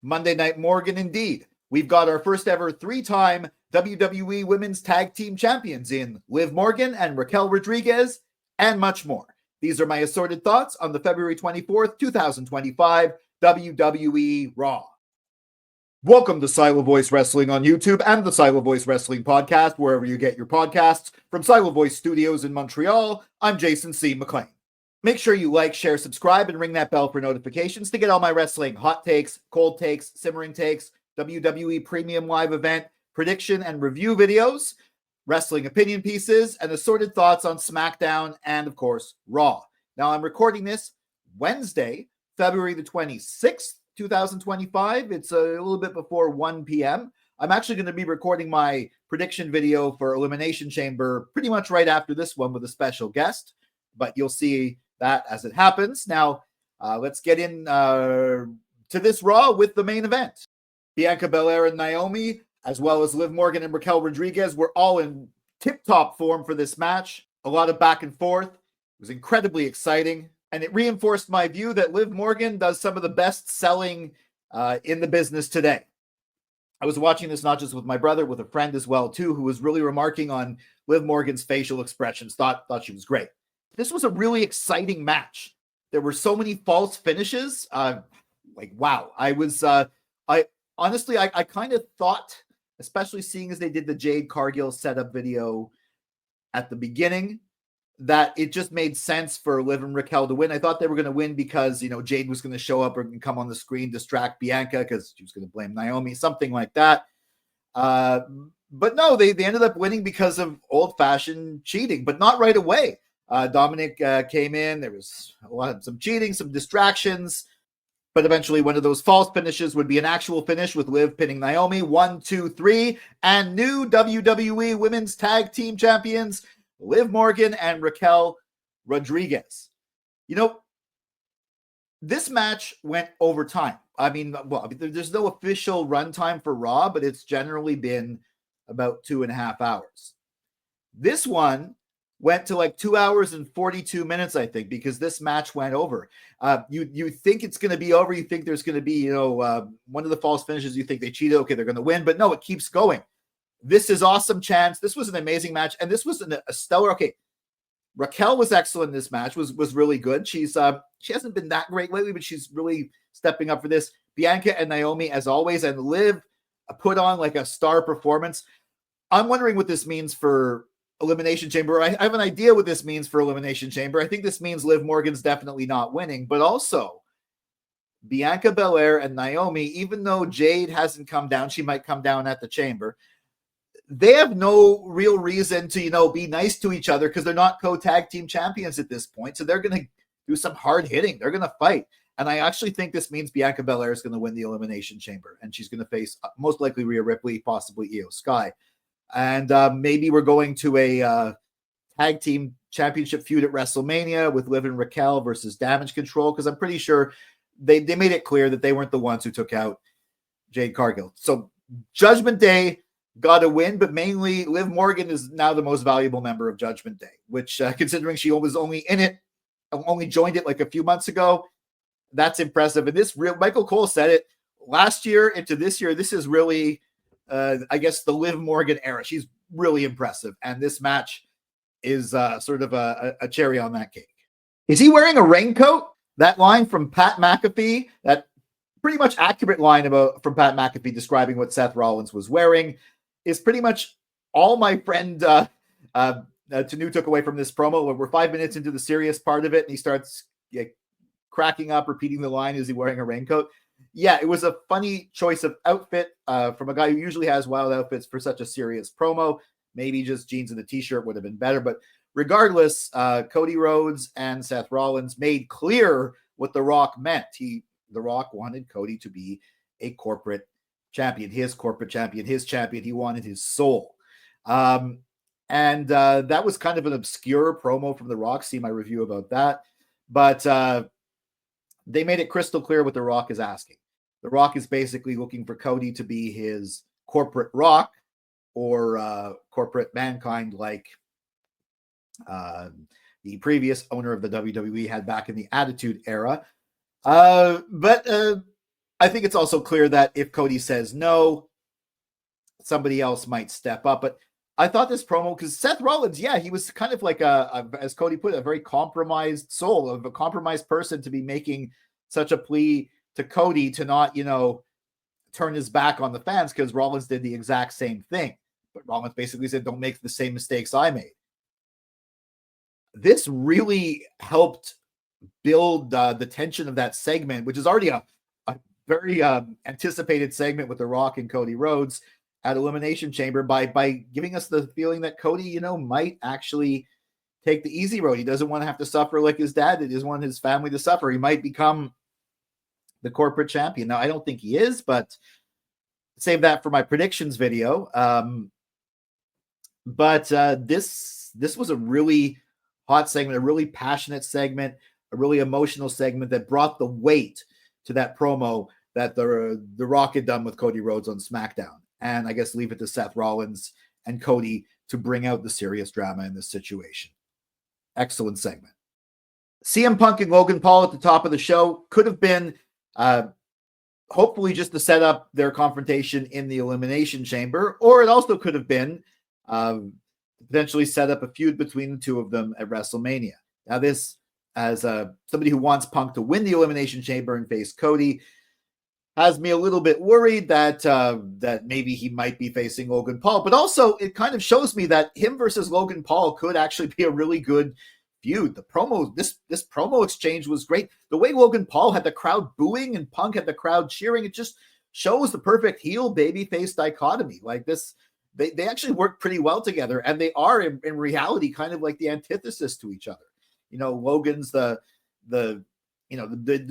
Monday Night Morgan indeed. We've got our first ever three-time WWE Women's Tag Team Champions in Liv Morgan and Raquel Rodriguez, and much more. These are my assorted thoughts on the February 24th, 2025 WWE Raw. Welcome to Silo Voice Wrestling on YouTube and the Silo Voice Wrestling Podcast, wherever you get your podcasts. From Silo Voice Studios in Montreal, I'm Jason C. McLean. Make sure you like, share, subscribe, and ring that bell for notifications to get all my wrestling hot takes, cold takes, simmering takes, WWE Premium Live event, prediction and review videos, wrestling opinion pieces, and assorted thoughts on SmackDown and, of course, Raw. Now, I'm recording this Wednesday, February the 26th, 2025. It's a little bit before 1 p.m. I'm actually going to be recording my prediction video for Elimination Chamber pretty much right after this one with a special guest, but you'll see that as it happens. Now, let's get in to this Raw with the main event. Bianca Belair and Naomi, as well as Liv Morgan and Raquel Rodriguez, were all in tip-top form for this match. A lot of back and forth. It was incredibly exciting, and it reinforced my view that Liv Morgan does some of the best selling in the business today. I was watching this not just with my brother, with a friend as well, too, who was really remarking on Liv Morgan's facial expressions, thought she was great. This was a really exciting match. There were so many false finishes. Wow. I honestly kind of thought, especially seeing as they did the Jade Cargill setup video at the beginning, that it just made sense for Liv and Raquel to win. I thought they were going to win because, Jade was going to show up and come on the screen, distract Bianca because she was going to blame Naomi, something like that. But no, they ended up winning because of old-fashioned cheating, but not right away. Dominic came in. There was some cheating, some distractions, but eventually one of those false finishes would be an actual finish with Liv pinning Naomi. 1, 2, 3, and new WWE Women's Tag Team Champions, Liv Morgan and Raquel Rodriguez. This match went overtime. There's no official runtime for Raw, but it's generally been about 2.5 hours. This one went to like 2 hours and 42 minutes, I think, because this match went over. You think it's going to be over. You think there's going to be, one of the false finishes. You think they cheated. Okay, they're going to win. But no, it keeps going. This is awesome chance. This was an amazing match. And this was a stellar. Okay, Raquel was excellent in this match, was really good. She hasn't been that great lately, but she's really stepping up for this. Bianca and Naomi, as always, and Liv put on like a star performance. I'm wondering what this means for Elimination Chamber. I have an idea what this means for Elimination Chamber. I think this means Liv Morgan's definitely not winning, but also Bianca Belair and Naomi, even though Jade hasn't come down, she might come down at the Chamber. They have no real reason to, be nice to each other because they're not co-tag team champions at this point. So they're going to do some hard hitting. They're going to fight. And I actually think this means Bianca Belair is going to win the Elimination Chamber, and she's going to face most likely Rhea Ripley, possibly Io Sky. And maybe we're going to a tag team championship feud at WrestleMania with Liv and Raquel versus Damage Control, because I'm pretty sure they made it clear that they weren't the ones who took out Jade Cargill. So Judgment Day got a win, but mainly Liv Morgan is now the most valuable member of Judgment Day, which considering she was only joined it like a few months ago, that's impressive. And Michael Cole said it last year into this year, this is really I guess the Liv Morgan era. She's really impressive. And this match is sort of a cherry on that cake. Is he wearing a raincoat? That line from Pat McAfee, that pretty much accurate line from Pat McAfee describing what Seth Rollins was wearing, is pretty much all my friend Tanu took away from this promo. We're 5 minutes into the serious part of it, and he starts cracking up, repeating the line, is he wearing a raincoat? Yeah, it was a funny choice of outfit from a guy who usually has wild outfits for such a serious promo. Maybe just jeans and a t-shirt would have been better. But regardless, Cody Rhodes and Seth Rollins made clear what The Rock meant. The Rock wanted Cody to be a corporate champion, his corporate champion, his champion. He wanted his soul. And that was kind of an obscure promo from The Rock. See my review about that. But they made it crystal clear what The Rock is asking. The Rock is basically looking for Cody to be his corporate Rock, or corporate Mankind, like the previous owner of the WWE had back in the Attitude Era. But I think it's also clear that if Cody says no, somebody else might step up. But I thought this promo, because Seth Rollins, yeah, he was kind of like as Cody put it, a very compromised soul, of a compromised person to be making such a plea to Cody to not, turn his back on the fans, because Rollins did the exact same thing. But Rollins basically said, don't make the same mistakes I made. This really helped build the tension of that segment, which is already a very anticipated segment with The Rock and Cody Rhodes at Elimination Chamber, by giving us the feeling that Cody, might actually take the easy road. He doesn't want to have to suffer like his dad did. He doesn't want his family to suffer. He might become the corporate champion. Now, I don't think he is, but save that for my predictions video. But this was a really hot segment, a really passionate segment, a really emotional segment that brought the weight to that promo that the Rock had done with Cody Rhodes on SmackDown. And I guess leave it to Seth Rollins and Cody to bring out the serious drama in this situation. Excellent segment. CM Punk and Logan Paul at the top of the show could have been hopefully just to set up their confrontation in the Elimination Chamber, or it also could have been potentially set up a feud between the two of them at WrestleMania. Now, this, as somebody who wants Punk to win the Elimination Chamber and face Cody, has me a little bit worried that that maybe he might be facing Logan Paul. But also, it kind of shows me that him versus Logan Paul could actually be a really good feud. The promo, this promo exchange was great. The way Logan Paul had the crowd booing and Punk had the crowd cheering, it just shows the perfect heel babyface dichotomy. Like this, they actually work pretty well together, and they are in reality kind of like the antithesis to each other. Logan's the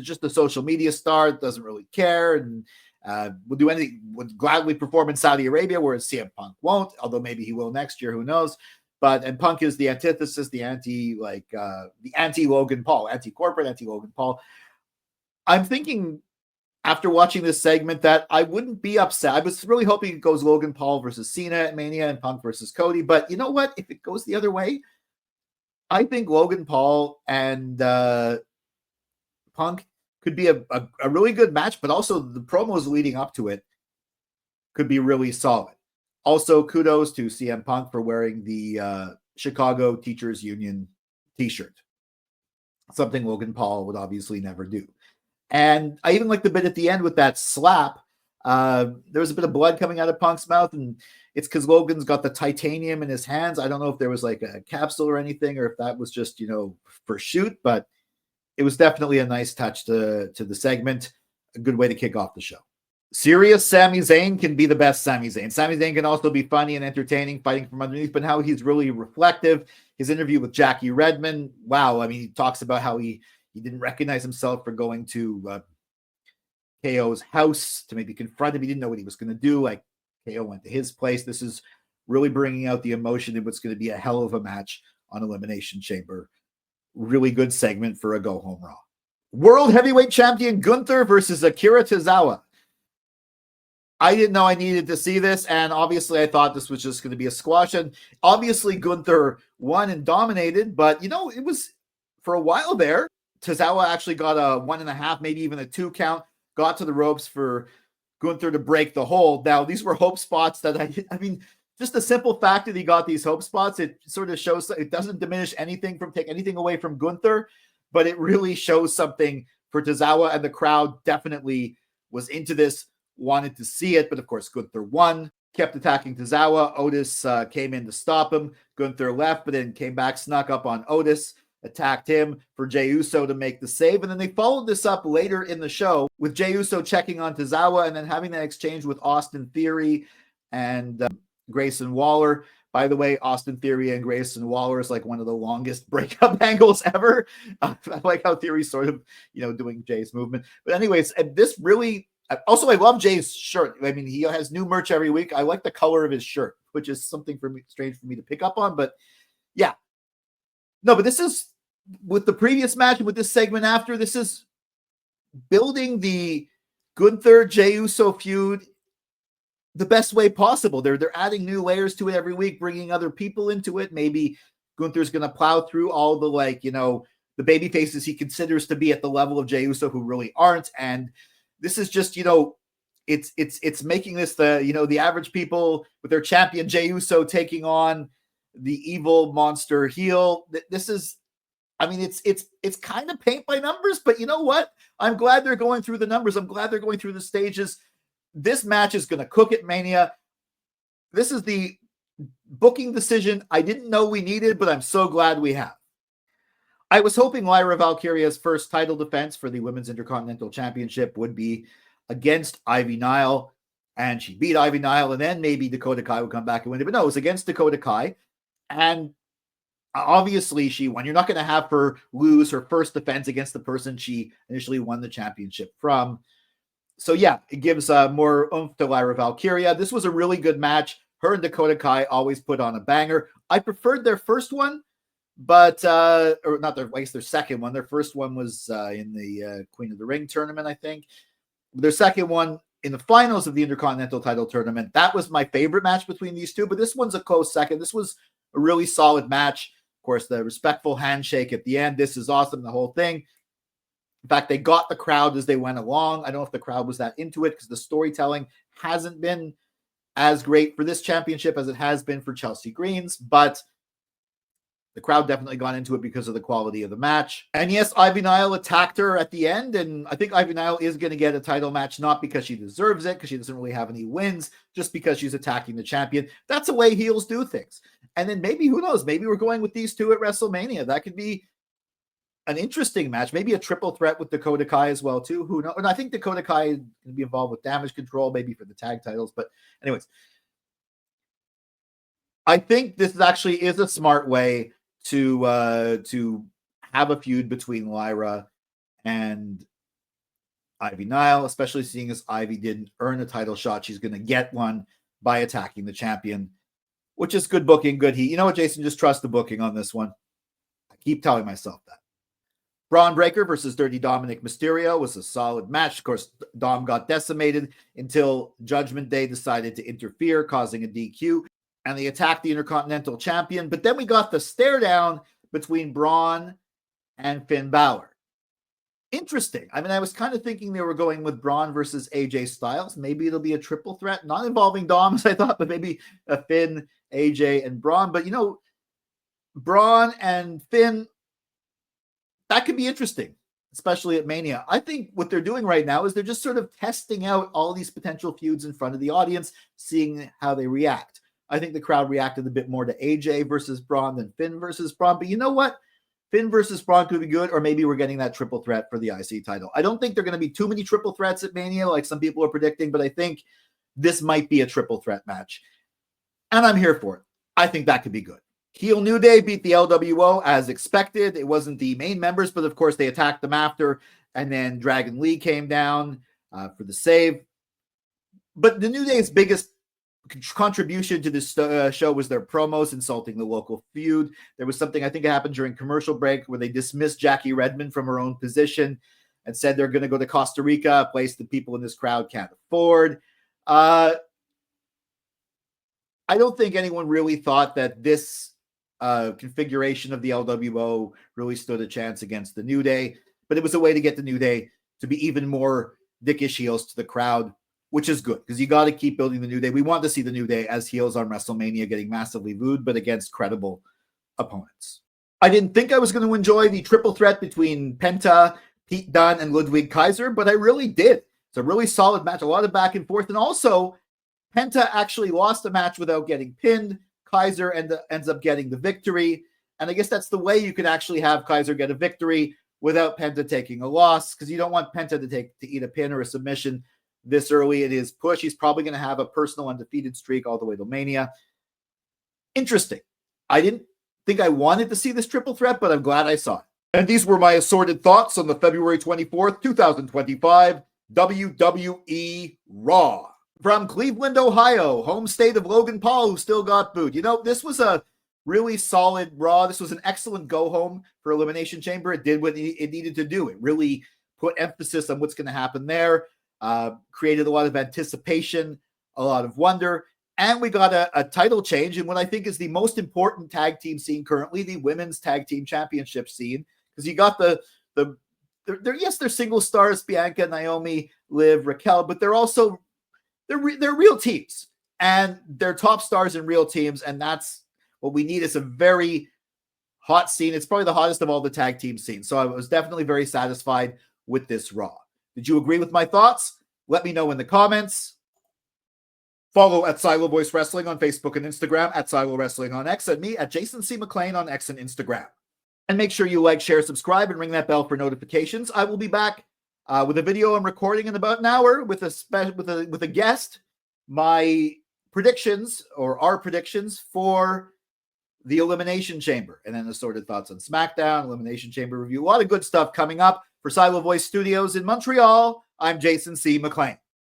just the social media star, doesn't really care, and would do anything, would gladly perform in Saudi Arabia, whereas CM Punk won't, although maybe he will next year, who knows. And Punk is the antithesis, the anti-Logan Paul, anti-corporate, anti-Logan Paul. I'm thinking after watching this segment that I wouldn't be upset. I was really hoping it goes Logan Paul versus Cena at Mania and Punk versus Cody. But you know what? If it goes the other way, I think Logan Paul and Punk could be a really good match, but also the promos leading up to it could be really solid. Also, kudos to CM Punk for wearing the Chicago Teachers Union t-shirt. Something Logan Paul would obviously never do. And I even like the bit at the end with that slap. There was a bit of blood coming out of Punk's mouth, and it's because Logan's got the titanium in his hands. I don't know if there was like a capsule or anything, or if that was just, for shoot, but it was definitely a nice touch to the segment. A good way to kick off the show. Serious Sami Zayn can be the best Sami Zayn. Sami Zayn can also be funny and entertaining, fighting from underneath, but how he's really reflective. His interview with Jackie Redmond, wow. I mean, he talks about how he didn't recognize himself for going to KO's house to maybe confront him. He didn't know what he was going to do. Like, KO went to his place. This is really bringing out the emotion in what's going to be a hell of a match on Elimination Chamber. Really good segment for a go-home Raw. World Heavyweight Champion Gunther versus Akira Tozawa. I didn't know I needed to see this, and obviously I thought this was just going to be a squash. And obviously Gunther won and dominated, but it was for a while there. Tozawa actually got a 1.5, maybe even a 2 count, got to the ropes for Gunther to break the hold. Now, these were hope spots that I mean, just the simple fact that he got these hope spots, it sort of shows, it doesn't diminish anything take anything away from Gunther, but it really shows something for Tozawa, and the crowd definitely was into this, wanted to see it. But of course, Gunther won, kept attacking Tozawa. Otis came in to stop him. Gunther left, but then came back, snuck up on Otis, attacked him for Jey Uso to make the save. And then they followed this up later in the show with Jey Uso checking on Tozawa and then having that exchange with Austin Theory and Grayson Waller. By the way, Austin Theory and Grayson Waller is like one of the longest breakup angles ever. I like how Theory's sort of, doing Jay's movement. But anyways, this really, also, I love Jay's shirt. I mean, he has new merch every week. I like the color of his shirt, which is something strange for me to pick up on. But yeah, no, but this is, with the previous match and with this segment after, this is building the Gunther Jey Uso feud the best way possible. They're adding new layers to it every week, bringing other people into it. Maybe Gunther's going to plow through all the the baby faces he considers to be at the level of Jey Uso who really aren't, and This is just, it's making this the average people with their champion Jey Uso taking on the evil monster heel. This is, it's kind of paint by numbers, but you know what? I'm glad they're going through the numbers. I'm glad they're going through the stages. This match is going to cook at Mania. This is the booking decision I didn't know we needed, but I'm so glad we have. I was hoping Lyra Valkyria's first title defense for the Women's Intercontinental Championship would be against Ivy Nile, and she beat Ivy Nile, and then maybe Dakota Kai would come back and win it. But no, it was against Dakota Kai, and obviously she won. You're not going to have her lose her first defense against the person she initially won the championship from. So yeah, it gives more oomph to Lyra Valkyria. This was a really good match. Her and Dakota Kai always put on a banger. I preferred their first one, but or not their, I guess their second one. Their first one was in the Queen of the Ring tournament, I think. Their second one in the finals of the Intercontinental title tournament. That was my favorite match between these two, but this one's a close second. This was a really solid match. Of course, the respectful handshake at the end. This is awesome, the whole thing. In fact, they got the crowd as they went along. I don't know if the crowd was that into it because the storytelling hasn't been as great for this championship as it has been for Chelsea Green's, but the crowd definitely got into it because of the quality of the match. And yes, Ivy Nile attacked her at the end, and I think Ivy Nile is going to get a title match, not because she deserves it, because she doesn't really have any wins, just because she's attacking the champion. That's the way heels do things. And then maybe, who knows, maybe we're going with these two at WrestleMania. That could be an interesting match, maybe a triple threat with Dakota Kai as well, too. Who knows? And I think Dakota Kai is going to be involved with Damage Control, maybe for the tag titles. But anyways, I think this actually is a smart way to have a feud between Lyra and Ivy Nile, especially seeing as Ivy didn't earn a title shot. She's going to get one by attacking the champion, which is good booking, good heat. You know what, Jason? Just trust the booking on this one. I keep telling myself that. Braun Breaker versus Dirty Dominic Mysterio was a solid match. Of course, Dom got decimated until Judgment Day decided to interfere, causing a DQ, and they attacked the Intercontinental Champion. But then we got the stare down between Braun and Finn Balor. Interesting. I mean, I was kind of thinking they were going with Braun versus AJ Styles. Maybe it'll be a triple threat, not involving Dom, as I thought, but maybe a Finn, AJ, and Braun. But, Braun and Finn, that could be interesting, especially at Mania. I think what they're doing right now is they're just sort of testing out all these potential feuds in front of the audience, seeing how they react. I think the crowd reacted a bit more to AJ versus Braun than Finn versus Braun. But you know what? Finn versus Braun could be good, or maybe we're getting that triple threat for the IC title. I don't think there are going to be too many triple threats at Mania like some people are predicting, but I think this might be a triple threat match. And I'm here for it. I think that could be good. Heel New Day beat the LWO as expected. It wasn't the main members, but of course they attacked them after, and then Dragon Lee came down for the save. But the New Day's biggest contribution to this show was their promos insulting the local feud. There was something I think happened during commercial break where they dismissed Jackie Redmond from her own position and said they're going to go to Costa Rica, a place that people in this crowd can't afford. I don't think anyone really thought that this configuration of the LWO really stood a chance against the New Day, but it was a way to get the New Day to be even more dickish heels to the crowd, which is good because you got to keep building the New Day. We want to see the New Day as heels on WrestleMania getting massively booed, but against credible opponents. I didn't think I was going to enjoy the triple threat between Penta, Pete Dunne, and Ludwig Kaiser, but I really did. It's a really solid match, a lot of back and forth, and also Penta actually lost the match without getting pinned. Kaiser ends up getting the victory. And I guess that's the way you can actually have Kaiser get a victory without Penta taking a loss, because you don't want Penta to eat a pin or a submission this early in his push. He's probably going to have a personal undefeated streak all the way to Mania. Interesting. I didn't think I wanted to see this triple threat, but I'm glad I saw it. And these were my assorted thoughts on the February 24th, 2025 WWE Raw. From Cleveland, Ohio, home state of Logan Paul, who still got booed. This was a really solid Raw. This was an excellent go-home for Elimination Chamber. It did what it needed to do. It really put emphasis on what's going to happen there, created a lot of anticipation, a lot of wonder, and we got a title change in what I think is the most important tag team scene currently, the Women's Tag Team Championship scene, because you got they're single stars, Bianca, Naomi, Liv, Raquel, but they're also they're real teams, and they're top stars in real teams, and that's what we need. Is a very hot scene. It's probably the hottest of all the tag team scenes. So I was definitely very satisfied with this Raw. Did you agree with my thoughts? Let me know in the comments. Follow at Silo Voice Wrestling on Facebook and Instagram, at Silo Wrestling on X, and me at Jason C. McLean on X and Instagram. And make sure you like, share, subscribe, and ring that bell for notifications. I will be back with a video I'm recording in about an hour with a guest. My predictions, or our predictions, for the Elimination Chamber, and then Assorted Thoughts on SmackDown, Elimination Chamber review. A lot of good stuff coming up. For Silo Voice Studios in Montreal, I'm Jason C. McLean.